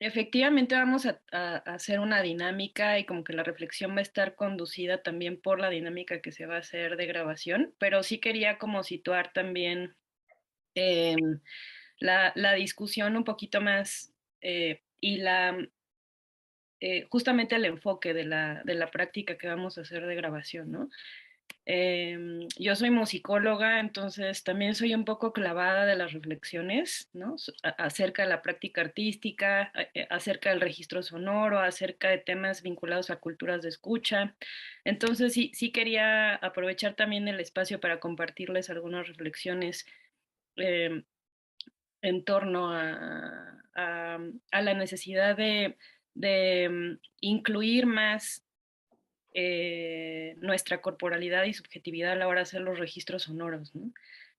Efectivamente vamos a hacer una dinámica y como que la reflexión va a estar conducida también por la dinámica que se va a hacer de grabación, pero sí quería como situar también la discusión un poquito más y justamente el enfoque de la práctica que vamos a hacer de grabación, ¿no? Yo soy musicóloga, entonces también soy un poco clavada de las reflexiones, ¿no? Acerca de la práctica artística, acerca del registro sonoro, acerca de temas vinculados a culturas de escucha. Entonces sí quería aprovechar también el espacio para compartirles algunas reflexiones eh, en torno a la necesidad de incluir más nuestra corporalidad y subjetividad a la hora de hacer los registros sonoros, ¿no?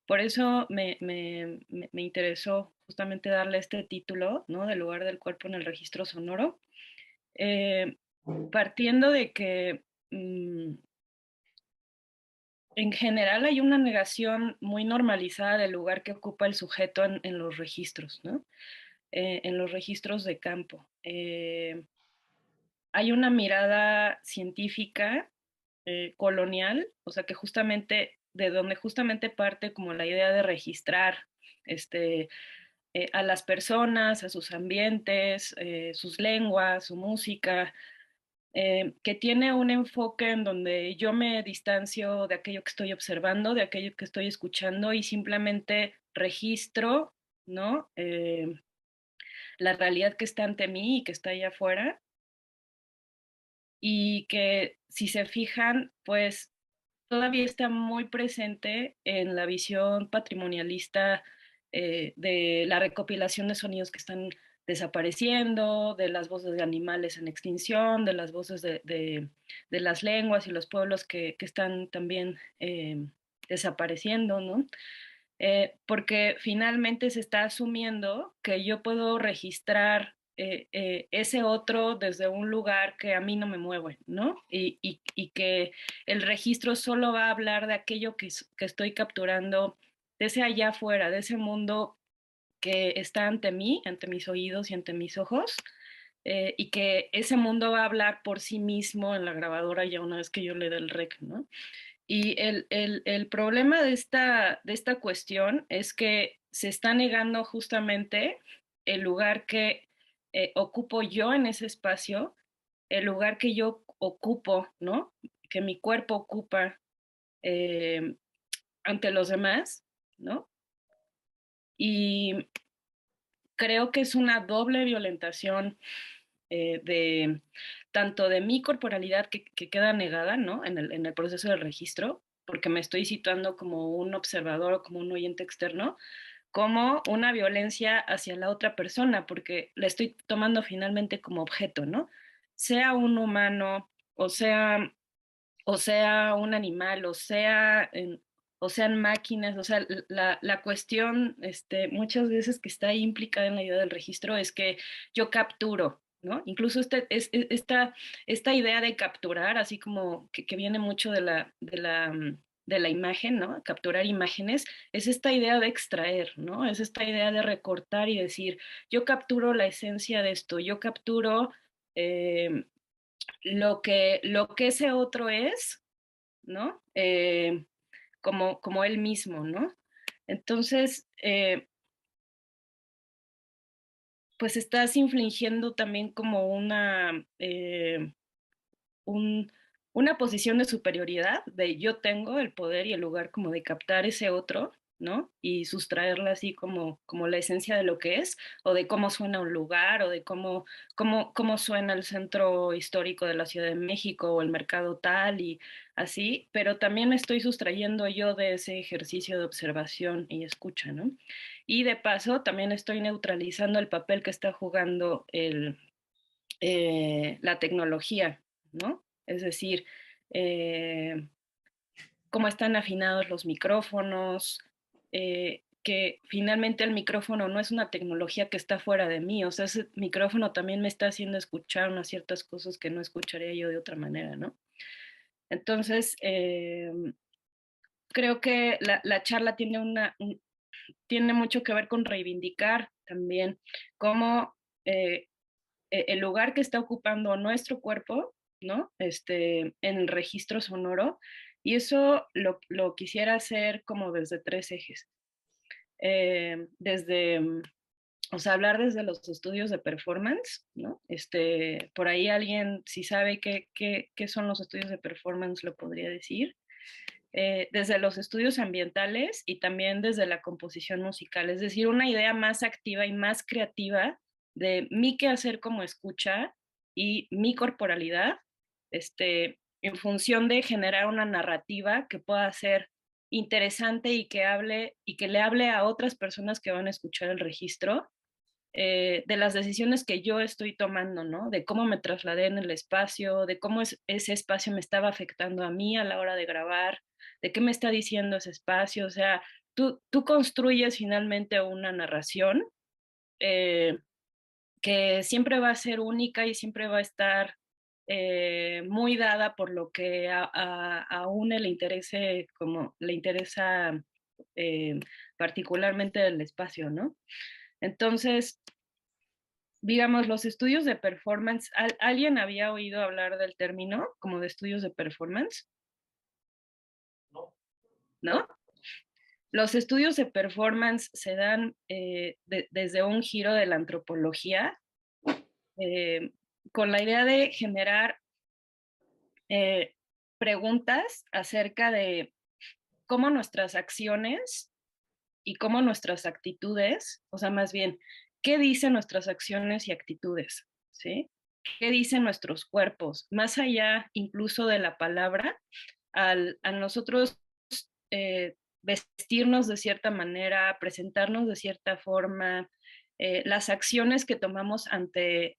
Por eso me interesó justamente darle este título, ¿no? Del lugar del cuerpo en el registro sonoro, eh, partiendo de que en general hay una negación muy normalizada del lugar que ocupa el sujeto en los registros, ¿no? En los registros de campo. Hay una mirada científica colonial, o sea que justamente de donde justamente parte como la idea de registrar este, a las personas, a sus ambientes, sus lenguas, su música, que tiene un enfoque en donde yo me distancio de aquello que estoy observando, de aquello que estoy escuchando y simplemente registro, ¿no? La realidad que está ante mí y que está allá afuera y que si se fijan, pues todavía está muy presente en la visión patrimonialista de la recopilación de sonidos que están desapareciendo, de las voces de animales en extinción, de las voces de las lenguas y los pueblos que están también desapareciendo, ¿no? Porque finalmente se está asumiendo que yo puedo registrar ese otro desde un lugar que a mí no me mueve, ¿no? Y que el registro solo va a hablar de aquello que estoy capturando de ese allá afuera, de ese mundo que está ante mí, ante mis oídos y ante mis ojos, y que ese mundo va a hablar por sí mismo en la grabadora ya una vez que yo le dé el rec, ¿no? Y el problema de esta cuestión es que se está negando justamente el lugar que ocupo yo en ese espacio, el lugar que yo ocupo, ¿no? Que mi cuerpo ocupa eh, ante los demás, ¿no? Y creo que es una doble violentación de tanto de mi corporalidad que queda negada, ¿no? En el proceso del registro, porque me estoy situando como un observador o como un oyente externo, como una violencia hacia la otra persona, porque la estoy tomando finalmente como objeto, ¿no? Sea un humano, o sea un animal, o sean máquinas, o sea, la cuestión muchas veces que está ahí implicada en la idea del registro es que yo capturo, ¿no? Incluso esta idea de capturar, así como que viene mucho de la imagen, ¿no? Capturar imágenes, es esta idea de extraer, ¿no? Es esta idea de recortar y decir, yo capturo la esencia de esto, yo capturo eh, lo que ese otro es, ¿no? Como él mismo, ¿no? Entonces, pues estás infligiendo también como un- una posición de superioridad, de yo tengo el poder y el lugar como de captar ese otro, ¿no? Y sustraerla así como la esencia de lo que es, o de cómo suena un lugar, o de cómo suena el centro histórico de la Ciudad de México, o el mercado tal, y así, pero también me estoy sustrayendo yo de ese ejercicio de observación y escucha, ¿no? Y de paso, también estoy neutralizando el papel que está jugando la tecnología, ¿no? Es decir, eh, cómo están afinados los micrófonos, que finalmente el micrófono no es una tecnología que está fuera de mí, o sea, ese micrófono también me está haciendo escuchar unas ciertas cosas que no escucharía yo de otra manera, ¿no? Entonces, creo que la charla tiene mucho que ver con reivindicar también cómo eh, el lugar que está ocupando nuestro cuerpo, ¿no? En el registro sonoro. Y eso lo quisiera hacer como desde tres ejes. Desde, o sea, hablar desde los estudios de performance, ¿no? Por ahí alguien, si sabe qué son los estudios de performance, lo podría decir. Desde los estudios ambientales y también desde la composición musical, es decir, una idea más activa y más creativa de mi quehacer como escucha y mi corporalidad, en función de generar una narrativa que pueda ser interesante y que hable y que le hable a otras personas que van a escuchar el registro, de las decisiones que yo estoy tomando, ¿no? De cómo me trasladé en el espacio, de cómo ese espacio me estaba afectando a mí a la hora de grabar, de qué me está diciendo ese espacio, o sea, tú construyes finalmente una narración eh, que siempre va a ser única y siempre va a estar muy dada por lo que a uno le interese, como le interesa eh, particularmente el espacio, ¿no? Entonces, digamos, los estudios de performance, ¿alguien había oído hablar del término como de estudios de performance? ¿No? Los estudios de performance se dan desde un giro de la antropología eh, con la idea de generar eh, preguntas acerca de cómo nuestras acciones y cómo nuestras actitudes, o sea, más bien, ¿qué dicen nuestras acciones y actitudes? ¿Sí? ¿Qué dicen nuestros cuerpos? Más allá incluso de la palabra, a nosotros vestirnos de cierta manera, presentarnos de cierta forma, las acciones que tomamos ante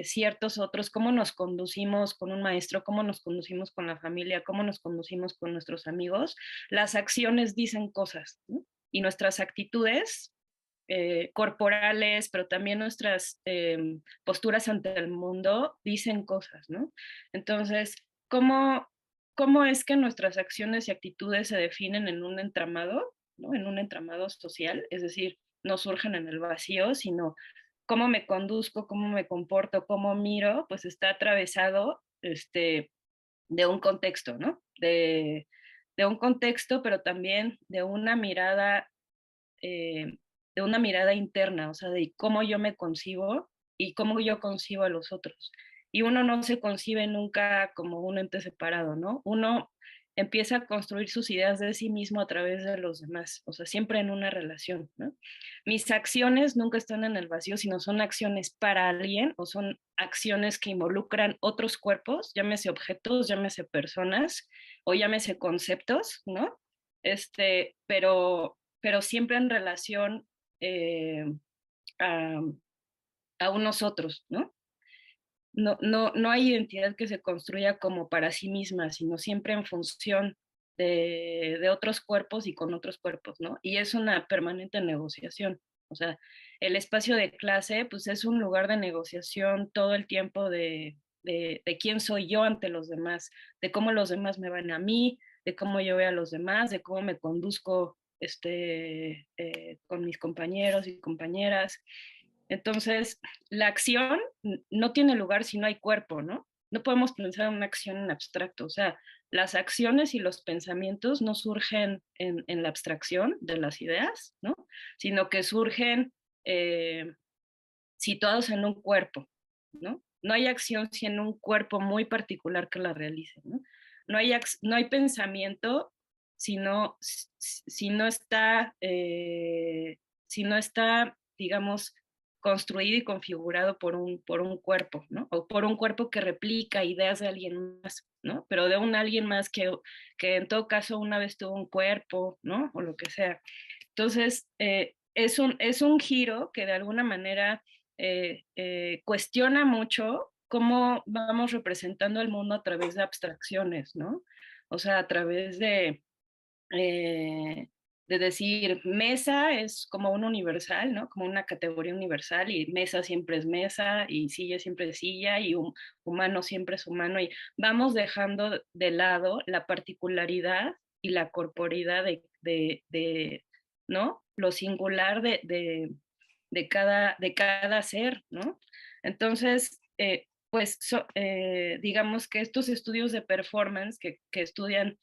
ciertos otros, cómo nos conducimos con un maestro, cómo nos conducimos con la familia, cómo nos conducimos con nuestros amigos, las acciones dicen cosas, ¿no? Y nuestras actitudes corporales, pero también nuestras posturas ante el mundo dicen cosas, ¿no? Entonces, ¿cómo es que nuestras acciones y actitudes se definen en un entramado, ¿no? En un entramado social, es decir, no surgen en el vacío, sino cómo me conduzco, cómo me comporto, cómo miro, pues está atravesado de un contexto, ¿no? De un contexto, pero también eh, de una mirada interna, o sea, de cómo yo me concibo y cómo yo concibo a los otros. Y uno no se concibe nunca como un ente separado, ¿no? Uno empieza a construir sus ideas de sí mismo a través de los demás, o sea, siempre en una relación, ¿no? Mis acciones nunca están en el vacío, sino son acciones para alguien o son acciones que involucran otros cuerpos, llámese objetos, llámese personas o llámese conceptos, ¿no? Pero siempre en relación eh, a, a unos otros, ¿no? No hay identidad que se construya como para sí misma, sino siempre en función de otros cuerpos y con otros cuerpos, ¿no? Y es una permanente negociación. O sea, el espacio de clase, pues es un lugar de negociación todo el tiempo de quién soy yo ante los demás, de cómo los demás me ven a mí, de cómo yo veo a los demás, de cómo me conduzco con mis compañeros y compañeras. Entonces, la acción no tiene lugar si no hay cuerpo, ¿no? No podemos pensar en una acción en abstracto, o sea, las acciones y los pensamientos no surgen en la abstracción de las ideas, ¿no? Sino que surgen eh, situados en un cuerpo, ¿no? No hay acción si en un cuerpo muy particular que la realice, ¿no? No hay pensamiento si no, si no está, si no está, digamos, construido y configurado por un cuerpo, ¿no? O por un cuerpo que replica ideas de alguien más, ¿no? Pero de un alguien más que en todo caso una vez tuvo un cuerpo, ¿no? O lo que sea. Entonces, es un giro que de alguna manera cuestiona mucho cómo vamos representando el mundo a través de abstracciones, ¿no? O sea, a través eh, de decir, mesa es como un universal, ¿no? Como una categoría universal y mesa siempre es mesa y silla siempre es silla y humano siempre es humano y vamos dejando de lado la particularidad y la corporidad ¿no? Lo singular de cada ser, ¿no? Entonces, pues digamos que estos estudios de performance que estudian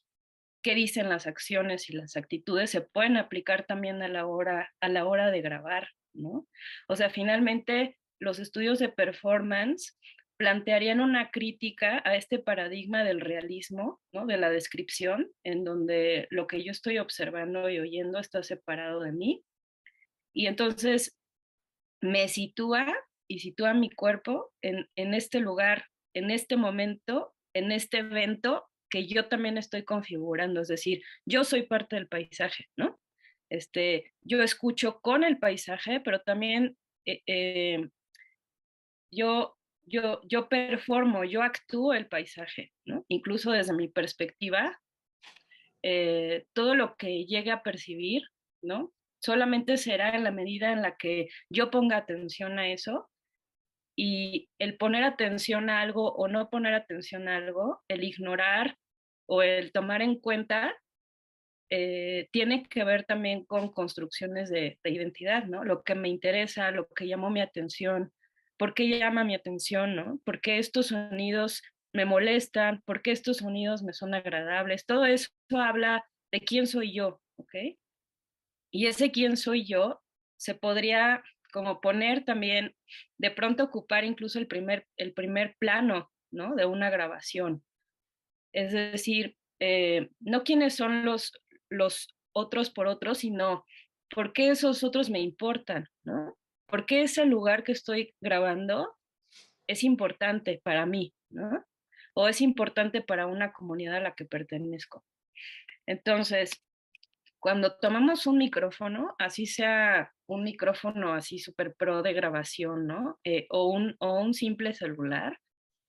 qué dicen las acciones y las actitudes se pueden aplicar también a la hora de grabar, ¿no? O sea, finalmente los estudios de performance plantearían una crítica a este paradigma del realismo, ¿no? De la descripción, en donde lo que yo estoy observando y oyendo está separado de mí. Y entonces me sitúa y sitúa mi cuerpo en este lugar, en este momento, en este evento que yo también estoy configurando, es decir, yo soy parte del paisaje, ¿no? Yo escucho con el paisaje, pero también eh, eh, yo performo, yo actúo el paisaje, ¿no? Incluso desde mi perspectiva, todo lo que llegue a percibir, ¿no? Solamente será en la medida en la que yo ponga atención a eso, y el poner atención a algo o no poner atención a algo, el ignorar o el tomar en cuenta, tiene que ver también con construcciones de identidad, ¿no? Lo que me interesa, lo que llamó mi atención, por qué llama mi atención, ¿no? ¿Por qué estos sonidos me molestan? ¿Por qué estos sonidos me son agradables? Todo eso habla de quién soy yo, ¿ok? Y ese quién soy yo se podría como poner también, de pronto ocupar incluso el primer plano, ¿no? De una grabación. Es decir, no quiénes son los otros por otros, sino por qué esos otros me importan, ¿no? ¿Por qué ese lugar que estoy grabando es importante para mí, ¿no? O es importante para una comunidad a la que pertenezco. Entonces, cuando tomamos un micrófono, así sea un micrófono así súper pro de grabación, ¿no? O un simple celular,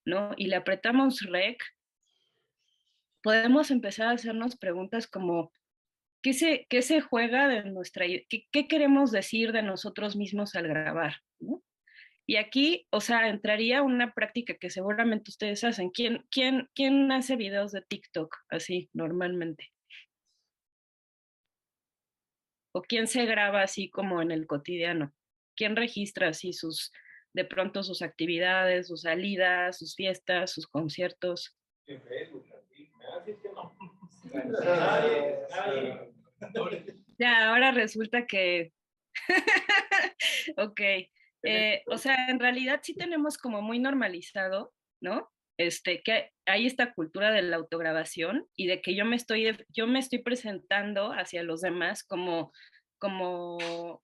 ¿no? Y le apretamos rec, podemos empezar a hacernos preguntas como, qué se juega de nuestra, qué queremos decir de nosotros mismos al grabar, ¿no? Y aquí, o sea, entraría una práctica que seguramente ustedes hacen. ¿Quién hace videos de TikTok así normalmente? ¿O quién se graba así como en el cotidiano? ¿Quién registra así de pronto sus actividades, sus salidas, sus fiestas, sus conciertos? En Facebook, así. Así es que no. Nadie, nadie. Ya, ahora resulta que, ok, o sea, en realidad sí tenemos como muy normalizado, ¿no? Que hay esta cultura de la autograbación y de que yo me estoy presentando hacia los demás como, como,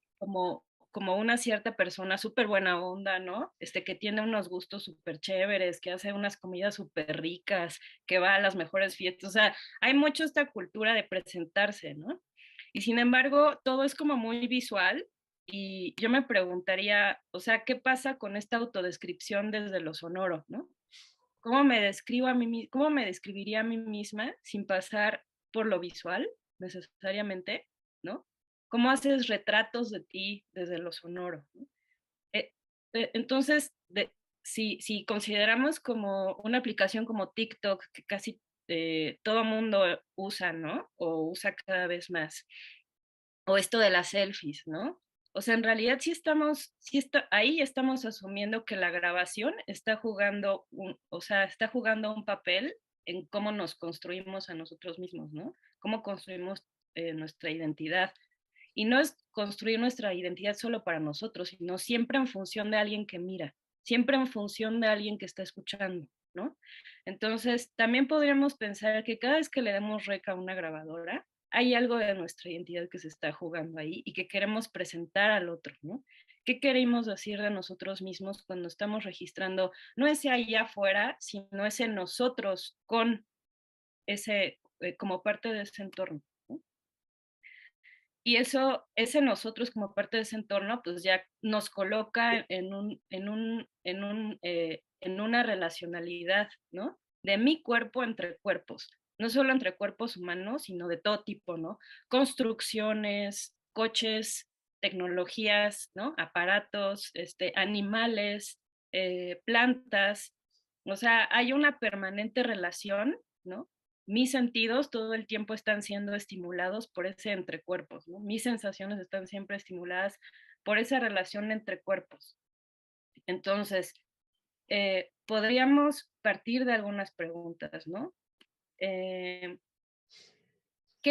como una cierta persona súper buena onda, ¿no? Que tiene unos gustos súper chéveres, que hace unas comidas súper ricas, que va a las mejores fiestas, o sea, hay mucho esta cultura de presentarse, ¿no? Y sin embargo, todo es como muy visual y yo me preguntaría, o sea, ¿qué pasa con esta autodescripción desde lo sonoro, ¿no? ¿Cómo me describo a mí, cómo me describiría a mí misma sin pasar por lo visual necesariamente, ¿no? ¿Cómo haces retratos de ti desde lo sonoro, ¿no? Eh, entonces, si consideramos como una aplicación como TikTok, que casi todo mundo usa, ¿no? O usa cada vez más, o esto de las selfies, ¿no? O sea, en realidad ahí estamos asumiendo que la grabación está jugando o sea, está jugando un papel en cómo nos construimos a nosotros mismos, ¿no? Cómo construimos nuestra identidad. Y no es construir nuestra identidad solo para nosotros, sino siempre en función de alguien que mira, siempre en función de alguien que está escuchando, ¿no? Entonces, también podríamos pensar que cada vez que le demos rec a una grabadora, hay algo de nuestra identidad que se está jugando ahí y que queremos presentar al otro, ¿no? ¿Qué queremos decir de nosotros mismos cuando estamos registrando, no ese allá afuera, sino ese nosotros con como parte de ese entorno? ¿No? Y ese nosotros como parte de ese entorno, pues ya nos coloca en una relacionalidad, ¿no? De mi cuerpo entre cuerpos, no solo entre cuerpos humanos, sino de todo tipo, ¿no? Construcciones, coches, tecnologías, ¿no? Aparatos, animales, plantas, o sea, hay una permanente relación, ¿no? Mis sentidos todo el tiempo están siendo estimulados por ese entre cuerpos, ¿no? Mis sensaciones están siempre estimuladas por esa relación entre cuerpos. Entonces, podríamos partir de algunas preguntas, ¿no? ¿Qué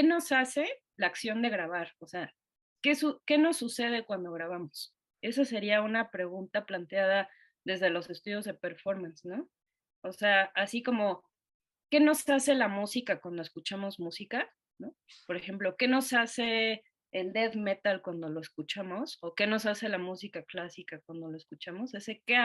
nos hace la acción de grabar? O sea, ¿qué nos sucede cuando grabamos? Esa sería una pregunta planteada desde los estudios de performance, ¿no? O sea, así como, ¿qué nos hace la música cuando escuchamos música? ¿No? Por ejemplo, ¿qué nos hace el death metal cuando lo escuchamos? ¿O qué nos hace la música clásica cuando lo escuchamos? Qué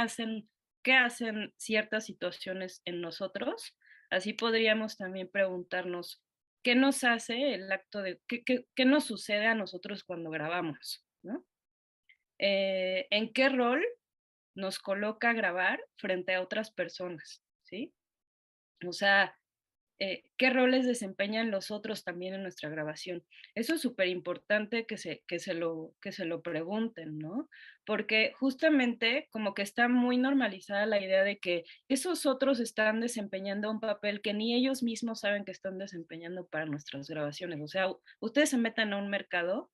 hacen ciertas situaciones en nosotros? Así podríamos también preguntarnos, ¿qué nos hace el acto de, qué nos sucede a nosotros cuando grabamos? ¿No? ¿En qué rol nos coloca grabar frente a otras personas? ¿Sí? O sea, qué roles desempeñan los otros también en nuestra grabación. Eso es súper importante que se lo pregunten, ¿no? Porque justamente como que está muy normalizada la idea de que esos otros están desempeñando un papel que ni ellos mismos saben que están desempeñando para nuestras grabaciones. O sea, ustedes se metan a un mercado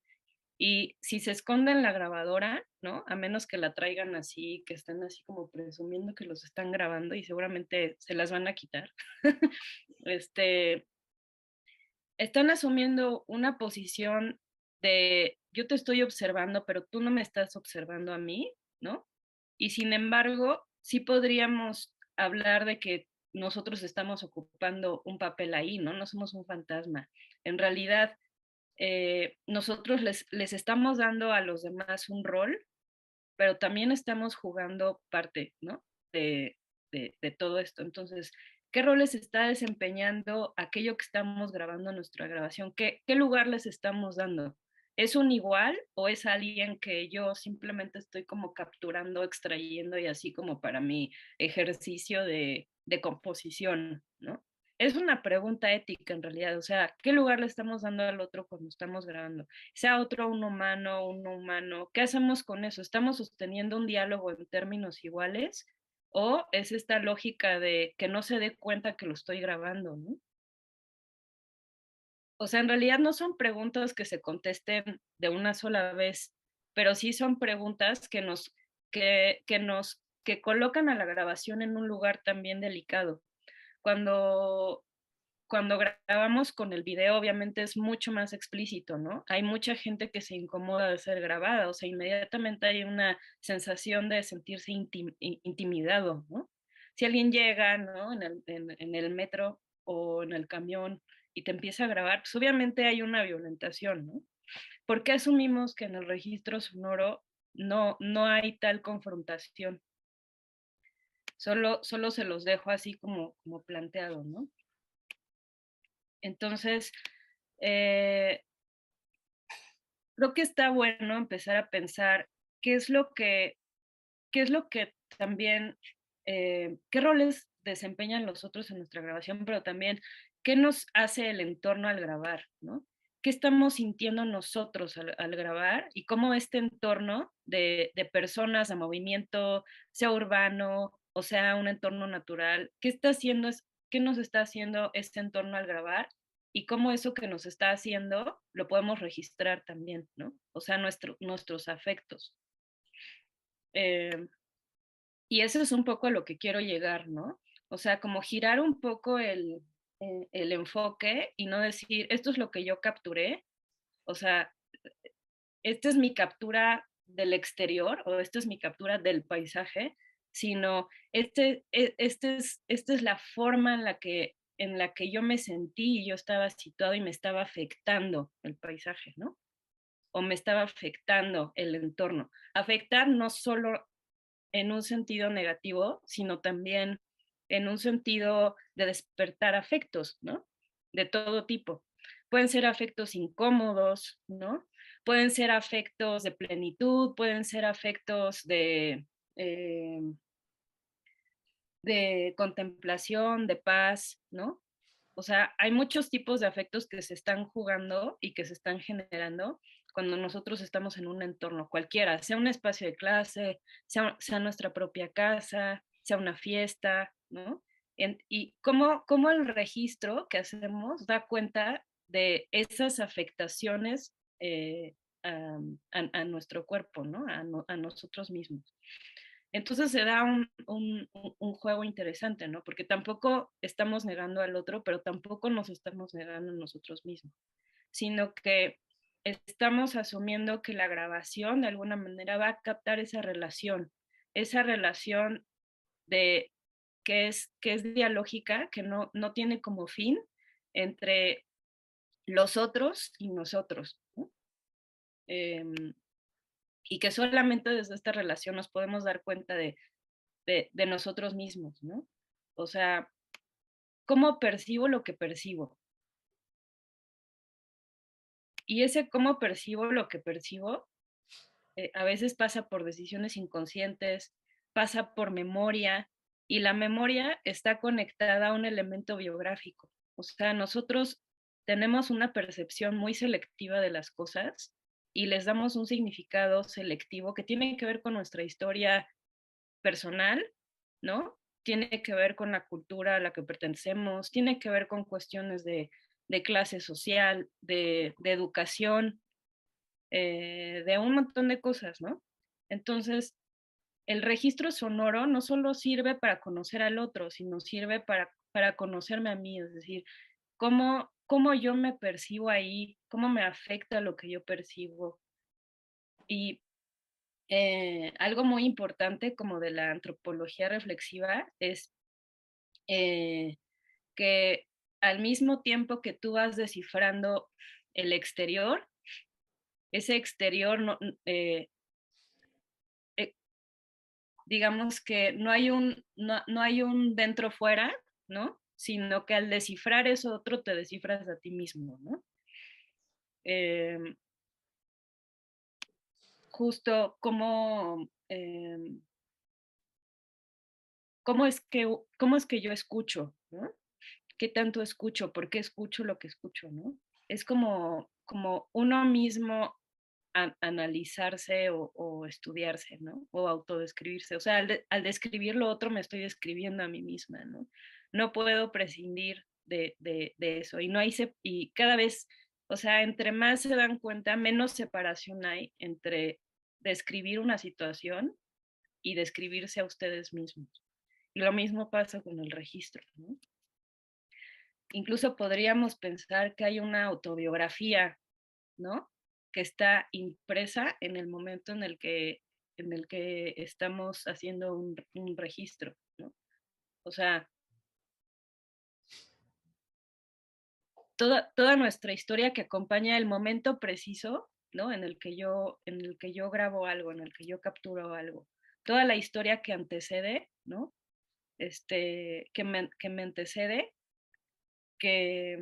y si se esconden la grabadora, ¿no? A menos que la traigan así, que estén así como presumiendo que los están grabando y seguramente se las van a quitar. este, están asumiendo una posición de yo te estoy observando, pero tú no me estás observando a mí, ¿no? Y sin embargo, sí podríamos hablar de que nosotros estamos ocupando un papel ahí, ¿no? No somos un fantasma. En realidad, nosotros les estamos dando a los demás un rol, pero también estamos jugando parte, ¿no? De todo esto. Entonces, ¿qué roles está desempeñando aquello que estamos grabando en nuestra grabación? ¿Qué lugar les estamos dando? ¿Es un igual o es alguien que yo simplemente estoy como capturando, extrayendo y así como para mi ejercicio de composición, ¿no? Es una pregunta ética en realidad, o sea, ¿qué lugar le estamos dando al otro cuando estamos grabando? Sea otro un humano, ¿qué hacemos con eso? ¿Estamos sosteniendo un diálogo en términos iguales? ¿O es esta lógica de que no se dé cuenta que lo estoy grabando, ¿no? O sea, en realidad no son preguntas que se contesten de una sola vez, pero sí son preguntas que colocan a la grabación en un lugar también delicado. Cuando cuando grabamos con el video, obviamente es mucho más explícito, ¿no? Hay mucha gente que se incomoda de ser grabada, o sea, inmediatamente hay una sensación de sentirse intimidado, ¿no? Si alguien llega, ¿no? En el metro o en el camión y te empieza a grabar, pues obviamente hay una violentación, ¿no? ¿Por qué asumimos que en el registro sonoro no hay tal confrontación? Solo se los dejo así como planteado, ¿no? Entonces, eh, creo que está bueno empezar a pensar qué es lo que, qué es lo que también, qué roles desempeñan los otros en nuestra grabación, pero también qué nos hace el entorno al grabar, ¿no? ¿Qué estamos sintiendo nosotros al grabar y cómo este entorno de personas, de movimiento, sea urbano o sea un entorno natural, qué está haciendo, qué nos está haciendo este entorno al grabar y cómo eso que nos está haciendo lo podemos registrar también, ¿no? O sea, nuestros afectos. Eh, y eso es un poco a lo que quiero llegar, ¿no? O sea, como girar un poco el enfoque y no decir, esto es lo que yo capturé, o sea, esta es mi captura del exterior o esta es mi captura del paisaje, sino esta es la forma en la que yo me sentí y yo estaba situado y me estaba afectando el paisaje, ¿no? O me estaba afectando el entorno. Afectar no solo en un sentido negativo, sino también en un sentido de despertar afectos, ¿no? De todo tipo. Pueden ser afectos incómodos, ¿no? Pueden ser afectos de plenitud, pueden ser afectos de contemplación, de paz, ¿no? O sea, hay muchos tipos de afectos que se están jugando y que se están generando cuando nosotros estamos en un entorno cualquiera, sea un espacio de clase, sea nuestra propia casa, sea una fiesta, ¿no? Y cómo el registro que hacemos da cuenta de esas afectaciones a nuestro cuerpo, ¿no? A nosotros mismos. Entonces se da un juego interesante, ¿no? Porque tampoco estamos negando al otro, pero tampoco nos estamos negando a nosotros mismos, sino que estamos asumiendo que la grabación de alguna manera va a captar esa relación de que es dialógica, que no tiene como fin entre los otros y nosotros, ¿no? Y que solamente desde esta relación nos podemos dar cuenta de nosotros mismos, ¿no? O sea, ¿cómo percibo lo que percibo? Y ese cómo percibo lo que percibo a veces pasa por decisiones inconscientes, pasa por memoria, y la memoria está conectada a un elemento biográfico. O sea, nosotros tenemos una percepción muy selectiva de las cosas y les damos un significado selectivo que tiene que ver con nuestra historia personal, ¿no? Tiene que ver con la cultura a la que pertenecemos, tiene que ver con cuestiones de clase social, de educación, de un montón de cosas, ¿no? Entonces, el registro sonoro no solo sirve para conocer al otro, sino sirve para conocerme a mí, es decir, cómo yo me percibo ahí, cómo me afecta lo que yo percibo. Y algo muy importante como de la antropología reflexiva es que al mismo tiempo que tú vas descifrando el exterior, ese exterior eh, eh, digamos que no hay un dentro fuera, ¿no? Sino que al descifrar eso otro te descifras a ti mismo, ¿no? Eh, justo cómo es que yo escucho, ¿no? ¿Qué tanto escucho? ¿Por qué escucho lo que escucho, no? Es como uno mismo analizarse o estudiarse, ¿no? O autodescribirse. O sea, al describir lo otro me estoy describiendo a mí misma, ¿no? No puedo prescindir de eso. Y no hay y cada vez, o sea, entre más se dan cuenta, menos separación hay entre describir una situación y describirse a ustedes mismos. Y lo mismo pasa con el registro, ¿no? Incluso podríamos pensar que hay una autobiografía, ¿no? Que está impresa en el momento en el que estamos haciendo un registro, ¿no? O sea, toda nuestra historia que acompaña el momento preciso, ¿no? En el que yo grabo algo, en el que yo capturo algo. Toda la historia que antecede, ¿no? Que me antecede, que,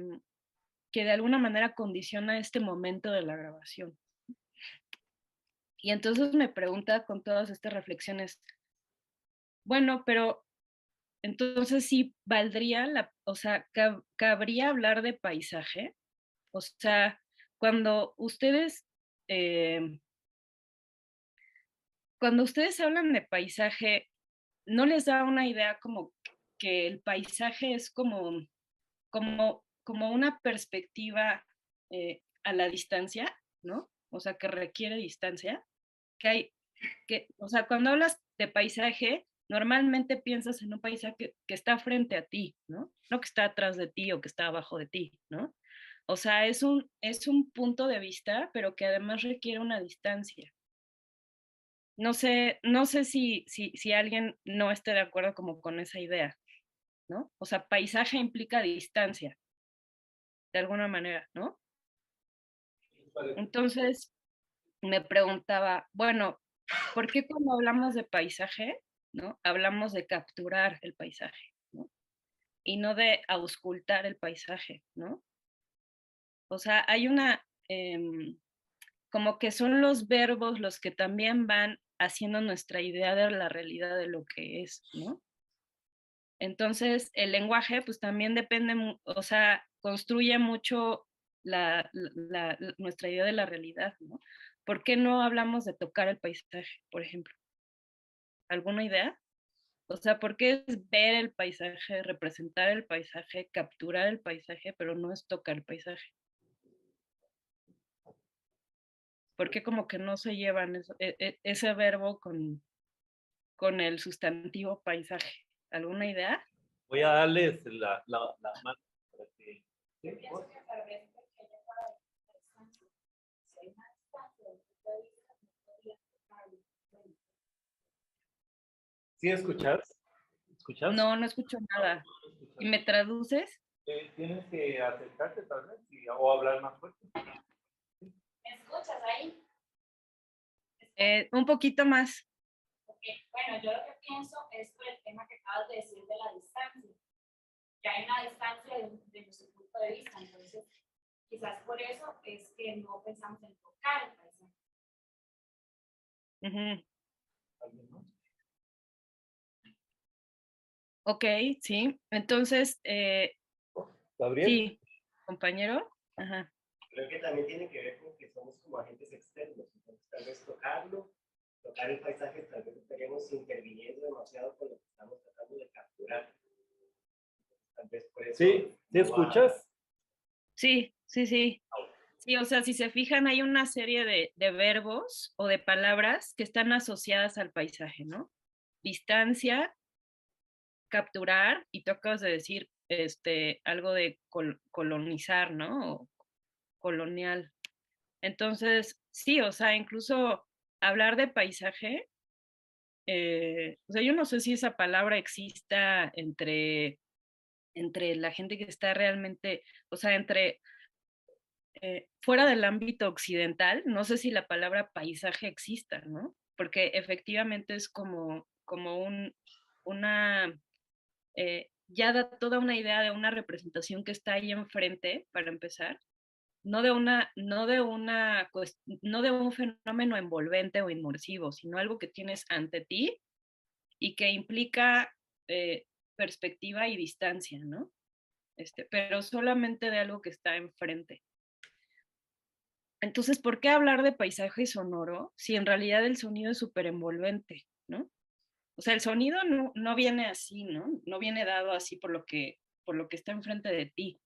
que de alguna manera condiciona este momento de la grabación. Y entonces me pregunta con todas estas reflexiones, bueno, pero entonces sí valdría o sea, cabría hablar de paisaje. O sea, cuando eh, cuando ustedes hablan de paisaje, ¿no les da una idea como que el paisaje es como una perspectiva a la distancia, ¿no? O sea, que requiere distancia, que hay, o sea, cuando hablas de paisaje, normalmente piensas en un paisaje que está frente a ti, ¿no? No que está atrás de ti o que está abajo de ti, ¿no? O sea, es un punto de vista, pero que además requiere una distancia. No sé si alguien no esté de acuerdo como con esa idea, ¿no? O sea, paisaje implica distancia, de alguna manera, ¿no? Entonces me preguntaba, bueno, ¿por qué cuando hablamos de paisaje, ¿no? Hablamos de capturar el paisaje, ¿no? Y no de auscultar el paisaje, ¿no? O sea, hay como que son los verbos los que también van haciendo nuestra idea de la realidad de lo que es, ¿no? Entonces, el lenguaje, pues también depende, o sea, construye mucho nuestra idea de la realidad, ¿no? ¿Por qué no hablamos de tocar el paisaje, por ejemplo? ¿Alguna idea? O sea, ¿por qué es ver el paisaje, representar el paisaje, capturar el paisaje, pero no es tocar el paisaje? ¿Por qué como que no se llevan ese verbo con el sustantivo paisaje? ¿Alguna idea? Voy a darles la mano para que... ¿Sí? ¿Sí escuchas? ¿Escuchas? No, no escucho nada. ¿Y me traduces? Tienes que acercarte tal vez o hablar más fuerte. ¿Me escuchas ahí? Un poquito más. Okay. Bueno, yo lo que pienso es por el tema que acabas de decir de la distancia, que hay una distancia de nuestro punto de vista, entonces quizás por eso es que no pensamos en tocar el paisaje. Ok, sí. Entonces, Gabriel. sí, compañero. Ajá. Creo que también tiene que ver con que somos como agentes externos, entonces tal vez tocar el paisaje, tal vez estaríamos interviniendo demasiado con lo que estamos tratando de capturar. Tal vez por eso. ¿Sí? ¿Sí escuchas? Sí, sí, sí. Sí, o sea, si se fijan, hay una serie de verbos o de palabras que están asociadas al paisaje, ¿no? Distancia, capturar, y tú acabas de decir algo de colonizar, ¿no? O colonial. Entonces, sí, o sea, incluso hablar de paisaje, o sea, yo no sé si esa palabra exista entre la gente que está realmente, o sea, fuera del ámbito occidental, no sé si la palabra paisaje exista, ¿no? Porque efectivamente es como una, ya da toda una idea de una representación que está ahí enfrente, para empezar, no de un fenómeno envolvente o inmersivo, sino algo que tienes ante ti y que implica eh, perspectiva y distancia, ¿no? Pero solamente de algo que está enfrente. Entonces, ¿por qué hablar de paisaje sonoro si en realidad el sonido es súper envolvente, ¿no? O sea, el sonido no viene así, ¿no? No viene dado así por lo que está enfrente de ti.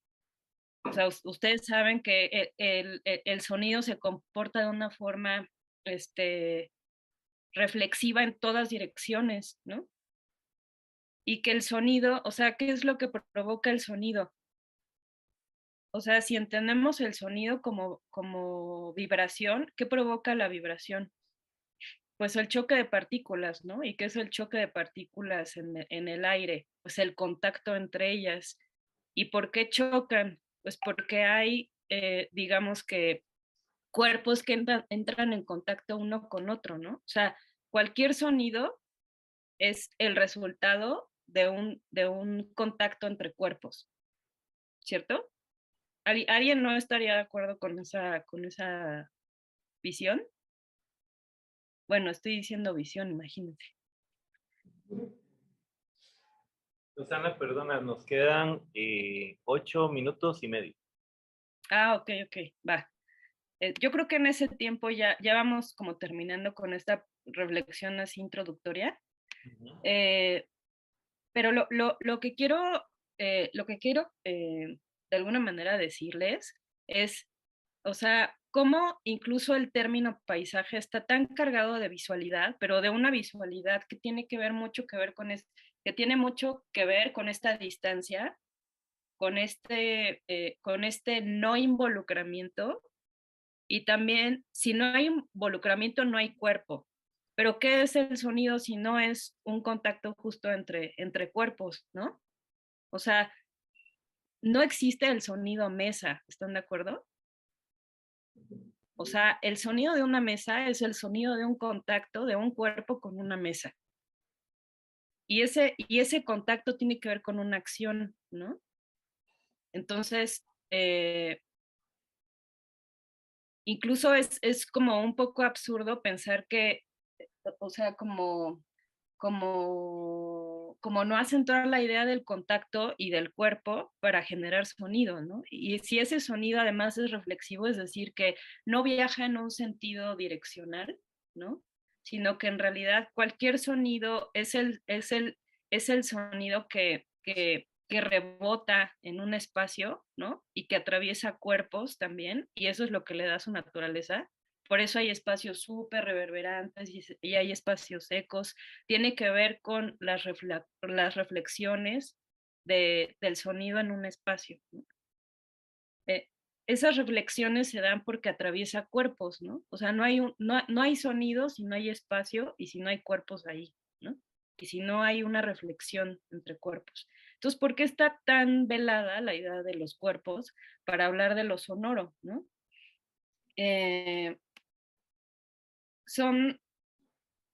O sea, ustedes saben que el sonido se comporta de una forma reflexiva en todas direcciones, ¿no? Y que el sonido, o sea, ¿qué es lo que provoca el sonido? O sea, si entendemos el sonido como vibración, ¿qué provoca la vibración? Pues el choque de partículas, ¿no? ¿Y qué es el choque de partículas en el aire? Pues el contacto entre ellas. ¿Y por qué chocan? Pues porque hay, digamos que, cuerpos que entran en contacto uno con otro, ¿no? O sea, cualquier sonido es el resultado de un contacto entre cuerpos, ¿cierto? ¿Alguien no estaría de acuerdo con esa visión? Bueno, estoy diciendo visión, imagínate. Susana, perdona, nos quedan 8 minutos y medio. Ok, va. Yo creo que en ese tiempo ya vamos como terminando con esta reflexión así introductoria. Pero lo que quiero de alguna manera decirles es, o sea, cómo incluso el término paisaje está tan cargado de visualidad, pero de una visualidad que tiene que ver mucho que ver que tiene mucho que ver con esta distancia, con este no involucramiento, y también si no hay involucramiento no hay cuerpo. Pero ¿qué es el sonido si no es un contacto justo entre cuerpos, ¿no? O sea, no existe el sonido mesa, ¿están de acuerdo? O sea, el sonido de una mesa es el sonido de un contacto de un cuerpo con una mesa. Y ese contacto tiene que ver con una acción, ¿no? Entonces, incluso es como un poco absurdo pensar que, o sea, como no acentuar la idea del contacto y del cuerpo para generar sonido, ¿no? Y si ese sonido además es reflexivo, es decir, que no viaja en un sentido direccional, ¿no? Sino que en realidad cualquier sonido es el sonido que rebota en un espacio, ¿no? Y que atraviesa cuerpos también, y eso es lo que le da su naturaleza. Por eso hay espacios súper reverberantes y hay espacios secos. Tiene que ver con las reflexiones del sonido en un espacio, ¿no? Eh, esas reflexiones se dan porque atraviesa cuerpos, ¿no? O sea, no hay sonido si no hay espacio y si no hay cuerpos ahí, ¿no? Y si no hay una reflexión entre cuerpos. Entonces, ¿por qué está tan velada la idea de los cuerpos para hablar de lo sonoro, ¿no? Eh, son,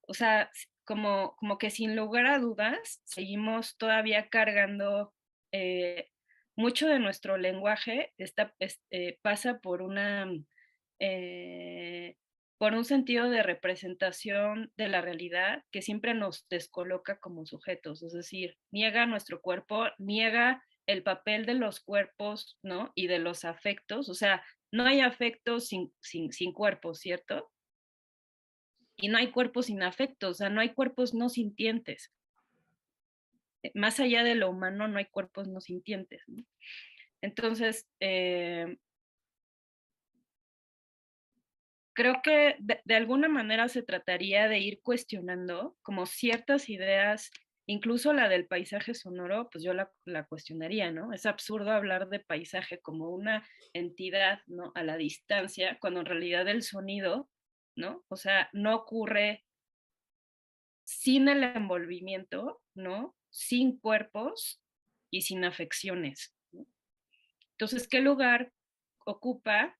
o sea, como que sin lugar a dudas, seguimos todavía cargando mucho de nuestro lenguaje pasa eh, por un sentido de representación de la realidad que siempre nos descoloca como sujetos, es decir, niega nuestro cuerpo, niega el papel de los cuerpos, ¿no? Y de los afectos, o sea, no hay afectos sin cuerpo, ¿cierto? Y no hay cuerpos sin afectos, o sea, no hay cuerpos no sintientes. Más allá de lo humano, no hay cuerpos no sintientes, ¿no? Entonces, creo que de alguna manera se trataría de ir cuestionando como ciertas ideas, incluso la del paisaje sonoro, pues yo la cuestionaría, ¿no? Es absurdo hablar de paisaje como una entidad, ¿no? A la distancia, cuando en realidad el sonido, ¿no? O sea, no ocurre sin el envolvimiento, ¿no? Sin cuerpos y sin afecciones, ¿no? Entonces, ¿qué lugar ocupa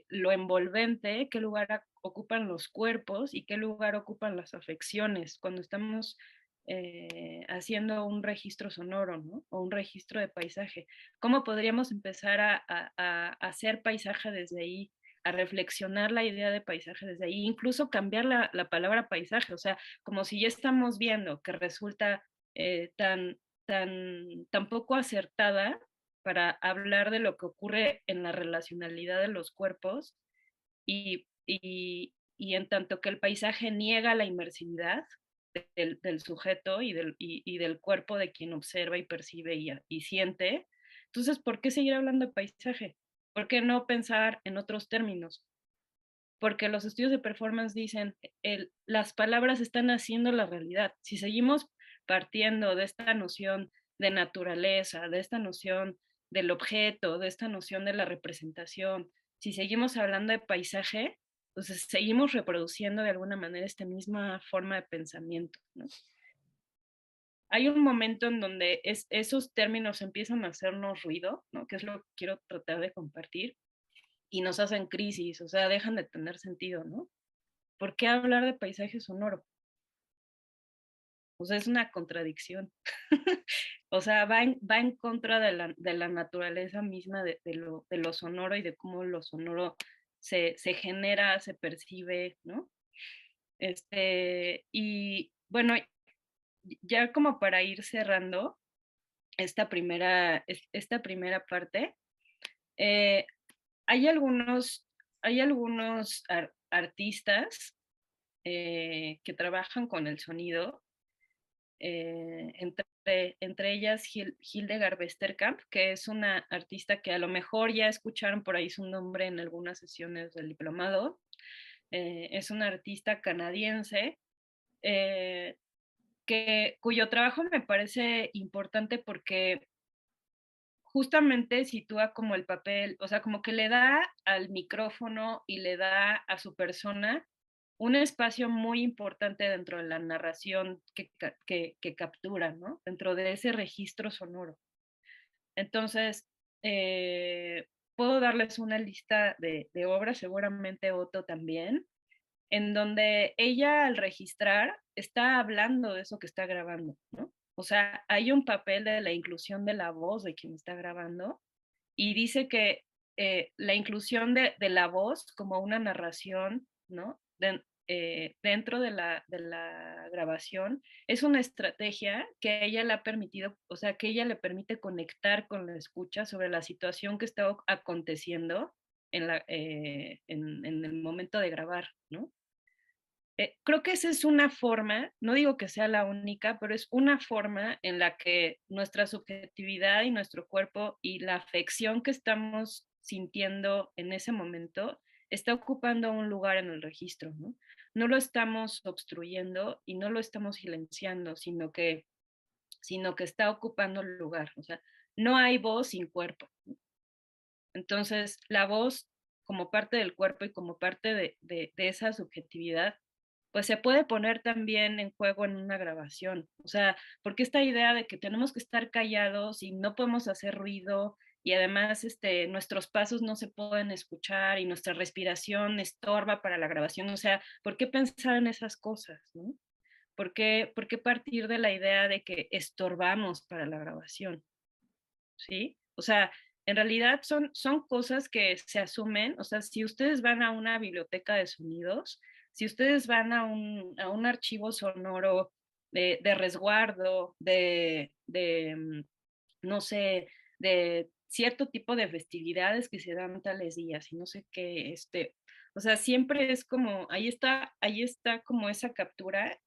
lo envolvente? ¿Qué lugar ocupan los cuerpos? ¿Y qué lugar ocupan las afecciones cuando estamos haciendo un registro sonoro, ¿no? O un registro de paisaje? ¿Cómo podríamos empezar a hacer paisaje desde ahí? A reflexionar la idea de paisaje desde ahí, incluso cambiar la palabra paisaje, o sea, como si ya estamos viendo que resulta tan poco acertada para hablar de lo que ocurre en la relacionalidad de los cuerpos y en tanto que el paisaje niega la inmersividad del sujeto y del cuerpo de quien observa y percibe y siente, entonces, ¿por qué seguir hablando de paisaje? ¿Por qué no pensar en otros términos? Porque los estudios de performance dicen, las palabras están haciendo la realidad. Si seguimos partiendo de esta noción de naturaleza, de esta noción del objeto, de esta noción de la representación, si seguimos hablando de paisaje, entonces seguimos reproduciendo de alguna manera esta misma forma de pensamiento, ¿no? Hay un momento en donde esos términos empiezan a hacernos ruido, ¿no? Que es lo que quiero tratar de compartir, y nos hacen crisis, o sea, dejan de tener sentido, ¿no? ¿Por qué hablar de paisaje sonoro? O sea, es una contradicción. O sea, va en contra de la naturaleza misma de lo sonoro y de cómo lo sonoro se genera, se percibe, ¿no? Y bueno, ya como para ir cerrando esta primera parte, eh, hay hay algunos artistas que trabajan con el sonido, entre ellas Hildegard Westerkamp, que es una artista que a lo mejor ya escucharon por ahí su nombre en algunas sesiones del diplomado. Es una artista canadiense eh, cuyo trabajo me parece importante porque justamente sitúa como el papel, o sea, como que le da al micrófono y le da a su persona un espacio muy importante dentro de la narración que captura, ¿no? Dentro de ese registro sonoro. Entonces, puedo darles una lista de obras, seguramente Otto también, en donde ella al registrar está hablando de eso que está grabando, ¿no? O sea, hay un papel de la inclusión de la voz de quien está grabando y dice que la inclusión de la voz como una narración, ¿no? Dentro de la grabación es una estrategia que a ella le ha permitido, o sea, que ella le permite conectar con la escucha sobre la situación que está aconteciendo en el momento de grabar, ¿no? Creo que esa es una forma, no digo que sea la única, pero es una forma en la que nuestra subjetividad y nuestro cuerpo y la afección que estamos sintiendo en ese momento está ocupando un lugar en el registro, ¿no? No lo estamos obstruyendo y no lo estamos silenciando, sino que está ocupando el lugar. O sea, no hay voz sin cuerpo. Entonces, la voz como parte del cuerpo y como parte de esa subjetividad, pues se puede poner también en juego en una grabación. O sea, porque esta idea de que tenemos que estar callados y no podemos hacer ruido y además nuestros pasos no se pueden escuchar y nuestra respiración estorba para la grabación. O sea, ¿por qué pensar en esas cosas? ¿No? Por qué partir de la idea de que estorbamos para la grabación? ¿Sí? O sea, en realidad son cosas que se asumen, o sea, si ustedes van a una biblioteca de sonidos, si ustedes van a un archivo sonoro de resguardo, no sé, de cierto tipo de festividades que se dan tales días y no sé qué, o sea, siempre es como, ahí está como esa captura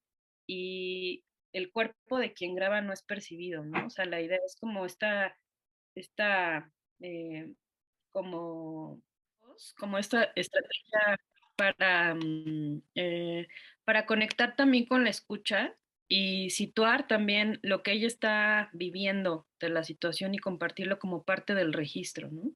y el cuerpo de quien graba no es percibido, ¿no? O sea, la idea es como esta eh, como, como esta estrategia para, para conectar también con la escucha y situar también lo que ella está viviendo de la situación y compartirlo como parte del registro, ¿no?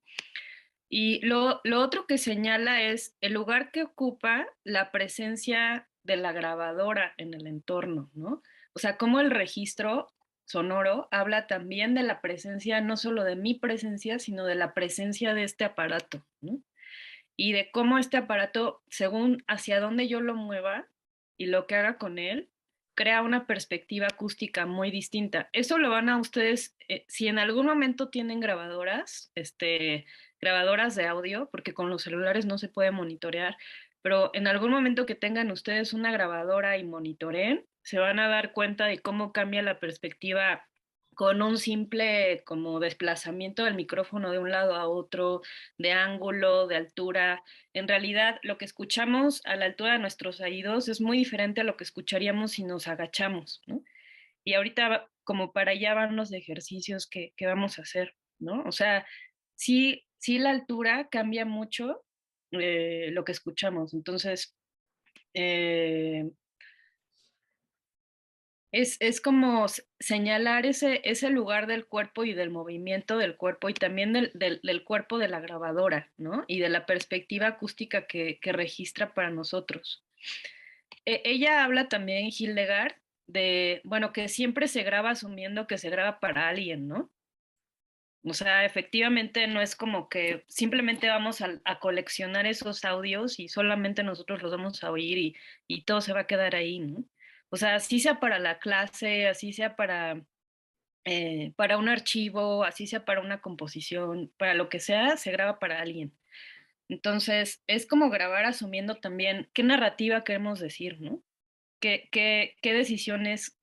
Y lo otro que señala es el lugar que ocupa la presencia de la grabadora en el entorno, ¿no? O sea, cómo el registro sonoro habla también de la presencia, no solo de mi presencia, sino de la presencia de este aparato, ¿no? Y de cómo este aparato, según hacia dónde yo lo mueva y lo que haga con él, crea una perspectiva acústica muy distinta. Eso lo van a ustedes, si en algún momento tienen grabadoras, grabadoras de audio, porque con los celulares no se puede monitorear, pero en algún momento que tengan ustedes una grabadora y monitoreen, se van a dar cuenta de cómo cambia la perspectiva con un simple como desplazamiento del micrófono de un lado a otro, de ángulo, de altura. En realidad, lo que escuchamos a la altura de nuestros oídos es muy diferente a lo que escucharíamos si nos agachamos, ¿no? Y ahorita, como para allá van los ejercicios que vamos a hacer, ¿no? O sea, sí la altura cambia mucho lo que escuchamos. Entonces, eh, es como señalar ese lugar del cuerpo y del movimiento del cuerpo y también del cuerpo de la grabadora, ¿no? Y de la perspectiva acústica que registra para nosotros. Ella habla también, Hildegard, de, bueno, que siempre se graba asumiendo que se graba para alguien, ¿no? O sea, efectivamente no es como que simplemente vamos a coleccionar esos audios y solamente nosotros los vamos a oír y todo se va a quedar ahí, ¿no? O sea, así sea para la clase, así sea para un archivo, así sea para una composición, para lo que sea, se graba para alguien. Entonces, es como grabar asumiendo también qué narrativa queremos decir, ¿no? Qué decisiones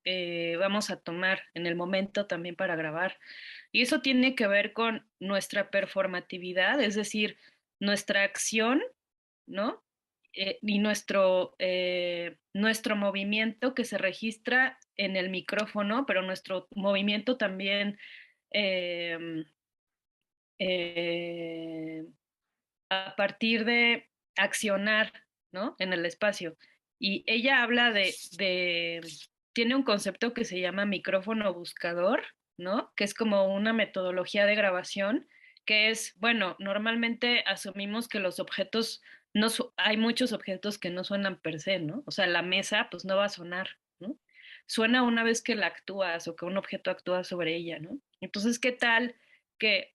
vamos a tomar en el momento también para grabar. Y eso tiene que ver con nuestra performatividad, es decir, nuestra acción, ¿no? Y nuestro movimiento que se registra en el micrófono, pero nuestro movimiento también eh, eh, a partir de accionar, ¿no? En el espacio. Y ella habla tiene un concepto que se llama micrófono buscador, ¿no? Que es como una metodología de grabación, que es, bueno, normalmente asumimos que los objetos, no hay muchos objetos que no suenan per se, ¿no? O sea, la mesa, pues no va a sonar, ¿no? Suena una vez que la actúas o que un objeto actúa sobre ella, ¿no? Entonces, ¿qué tal que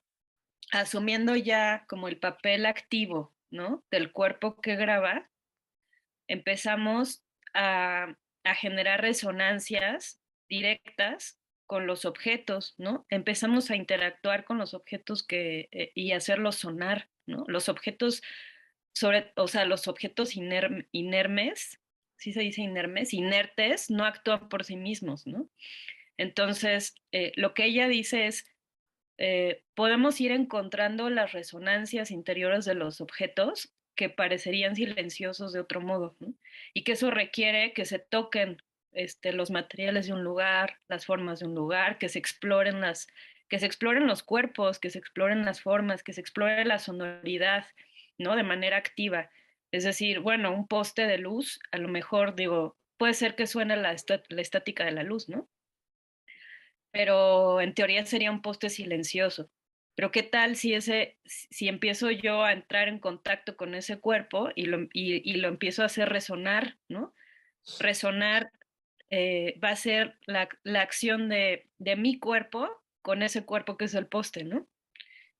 asumiendo ya como el papel activo, ¿no? Del cuerpo que graba, empezamos a generar resonancias directas con los objetos, ¿no? Empezamos a interactuar con los objetos y hacerlos sonar, ¿no? Los objetos, o sea, los objetos inermes, ¿sí se dice inermes? Inertes, no actúan por sí mismos, ¿no? Entonces, lo que ella dice es, podemos ir encontrando las resonancias interiores de los objetos que parecerían silenciosos de otro modo, ¿no? Y que eso requiere que se toquen los materiales de un lugar, las formas de un lugar, que se exploren los cuerpos, que se exploren las formas, que se explore la sonoridad. ¿no? De manera activa. Es decir, bueno, un poste de luz, a lo mejor digo, puede ser que suene la estática de la luz, ¿no? Pero en teoría sería un poste silencioso. Pero ¿qué tal si empiezo yo a entrar en contacto con ese cuerpo y lo empiezo a hacer resonar, ¿no? Resonar va a ser la acción de mi cuerpo con ese cuerpo que es el poste, ¿no?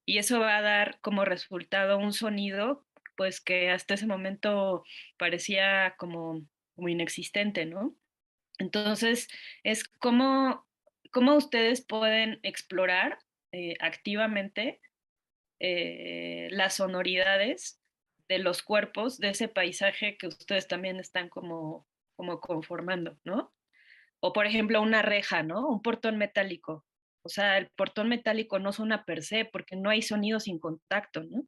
Y eso va a dar como resultado un sonido, pues que hasta ese momento parecía como inexistente, ¿no? Entonces, es cómo ustedes pueden explorar activamente las sonoridades de los cuerpos de ese paisaje que ustedes también están como conformando, ¿no? O por ejemplo, una reja, ¿no? Un portón metálico. O sea, el portón metálico no suena per se porque no hay sonido sin contacto, ¿no?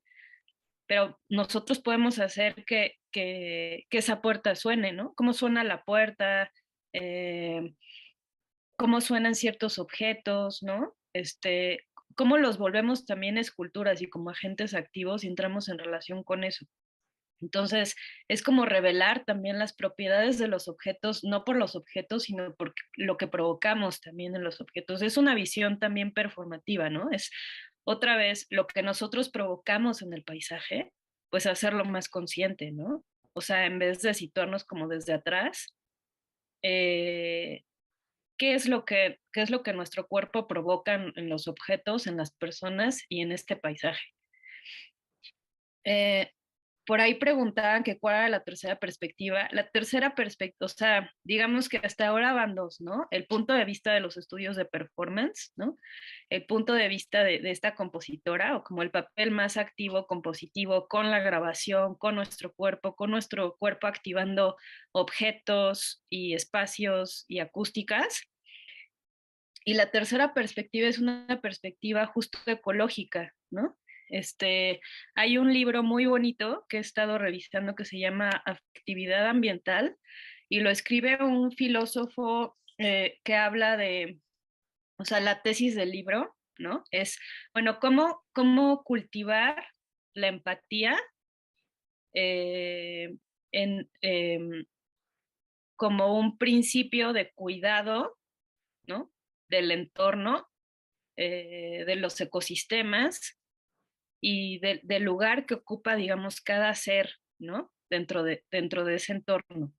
Pero nosotros podemos hacer que esa puerta suene, ¿no? ¿Cómo suena la puerta? Eh, ¿Cómo suenan ciertos objetos, ¿no? Cómo los volvemos también esculturas y como agentes activos y entramos en relación con eso. Entonces, es como revelar también las propiedades de los objetos, no por los objetos, sino por lo que provocamos también en los objetos. Es una visión también performativa, ¿no? Es otra vez lo que nosotros provocamos en el paisaje, pues hacerlo más consciente, ¿no? O sea, en vez de situarnos como desde atrás, eh, qué es lo que nuestro cuerpo provoca en los objetos, en las personas y en este paisaje? Eh, por ahí preguntaban que cuál era la tercera perspectiva. La tercera perspectiva, o sea, digamos que hasta ahora van dos, ¿no? El punto de vista de los estudios de performance, ¿no? El punto de vista de esta compositora, o como el papel más activo, compositivo, con la grabación, con nuestro cuerpo activando objetos y espacios y acústicas. Y la tercera perspectiva es una perspectiva justo ecológica, ¿no? Hay un libro muy bonito que he estado revisando que se llama Afectividad Ambiental y lo escribe un filósofo que habla de, o sea, la tesis del libro, ¿no? Es, bueno, cómo cultivar la empatía eh, en, como un principio de cuidado, ¿no? Del entorno, de los ecosistemas y del lugar que ocupa, digamos, cada ser, ¿no? Dentro de ese entorno.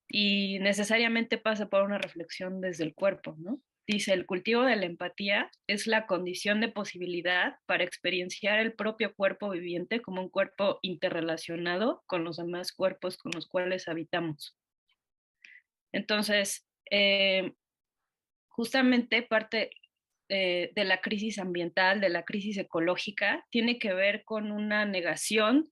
Y necesariamente pasa por una reflexión desde el cuerpo, ¿no? Dice, el cultivo de la empatía es la condición de posibilidad para experienciar el propio cuerpo viviente como un cuerpo interrelacionado con los demás cuerpos con los cuales habitamos. Entonces, justamente parte de la crisis ambiental, de la crisis ecológica, tiene que ver con una negación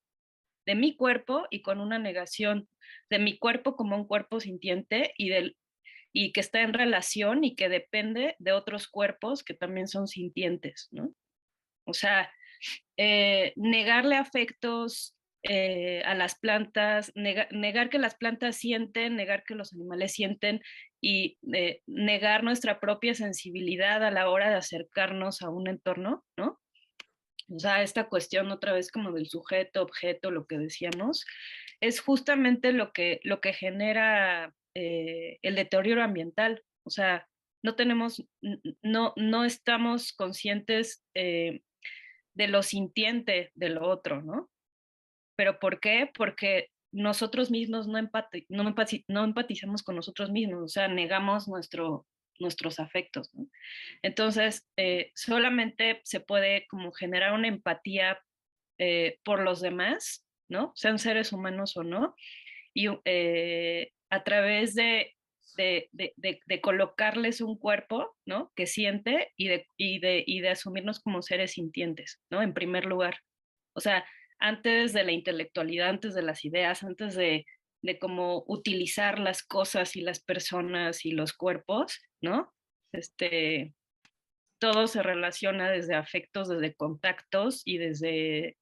de mi cuerpo y con una negación de mi cuerpo como un cuerpo sintiente y que está en relación y que depende de otros cuerpos que también son sintientes, ¿no? O sea, negarle afectos a las plantas, negar que las plantas sienten, negar que los animales sienten y negar nuestra propia sensibilidad a la hora de acercarnos a un entorno, ¿no? O sea, esta cuestión otra vez como del sujeto, objeto, lo que decíamos, es justamente lo que genera el deterioro ambiental. O sea, no estamos conscientes de lo sintiente de lo otro, ¿no? ¿Pero por qué? Porque nosotros mismos no empatizamos con nosotros mismos, o sea, negamos nuestros afectos, ¿no? Entonces, solamente se puede como generar una empatía por los demás, ¿no? Sean seres humanos o no, y a través de colocarles un cuerpo, ¿no? Que siente y de asumirnos como seres sintientes, ¿no? En primer lugar. O sea, antes de la intelectualidad, antes de las ideas, antes de cómo utilizar las cosas y las personas y los cuerpos, ¿no? Todo se relaciona desde afectos, desde contactos y desde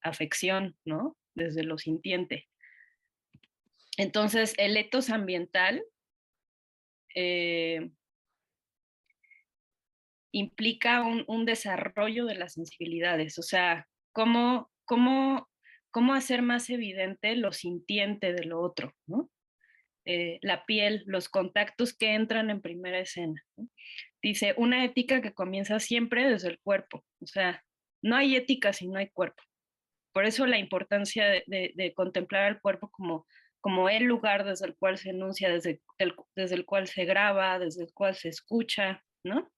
afección, ¿no? Desde lo sintiente. Entonces, el etos ambiental eh, implica un desarrollo de las sensibilidades, o sea, cómo cómo hacer más evidente lo sintiente de lo otro, ¿no? La piel, los contactos que entran en primera escena, ¿no? Dice, una ética que comienza siempre desde el cuerpo, o sea, no hay ética si no hay cuerpo. Por eso la importancia de contemplar al cuerpo como el lugar desde el cual se enuncia, desde el cual se graba, desde el cual se escucha, ¿no?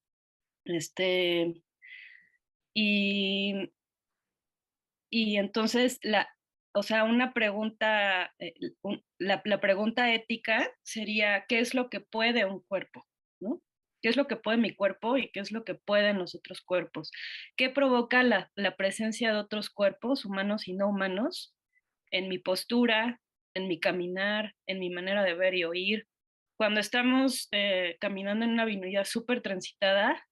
Y, y entonces, o sea, una pregunta, la pregunta ética sería, ¿qué es lo que puede un cuerpo? ¿No? ¿Qué es lo que puede mi cuerpo y qué es lo que pueden los otros cuerpos? ¿Qué provoca la presencia de otros cuerpos, humanos y no humanos, en mi postura, en mi caminar, en mi manera de ver y oír? Cuando estamos caminando en una avenida súper transitada,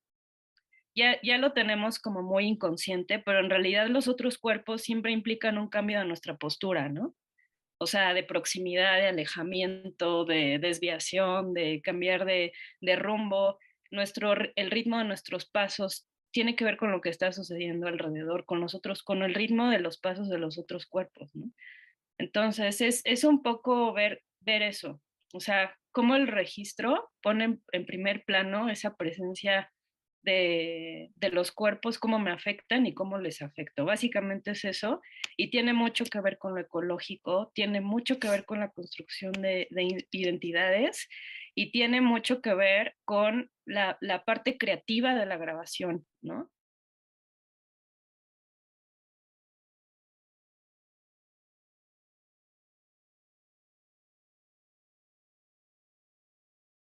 ya lo tenemos como muy inconsciente, pero en realidad los otros cuerpos siempre implican un cambio de nuestra postura, ¿no? O sea, de proximidad, de alejamiento, de desviación, de cambiar de rumbo. El ritmo de nuestros pasos tiene que ver con lo que está sucediendo alrededor, con nosotros, con el ritmo de los pasos de los otros cuerpos, ¿no? Entonces, es un poco ver eso, o sea, cómo el registro pone en primer plano esa presencia de los cuerpos, cómo me afectan y cómo les afecto. Básicamente es eso, y tiene mucho que ver con lo ecológico, tiene mucho que ver con la construcción de identidades y tiene mucho que ver con la parte creativa de la grabación, ¿no?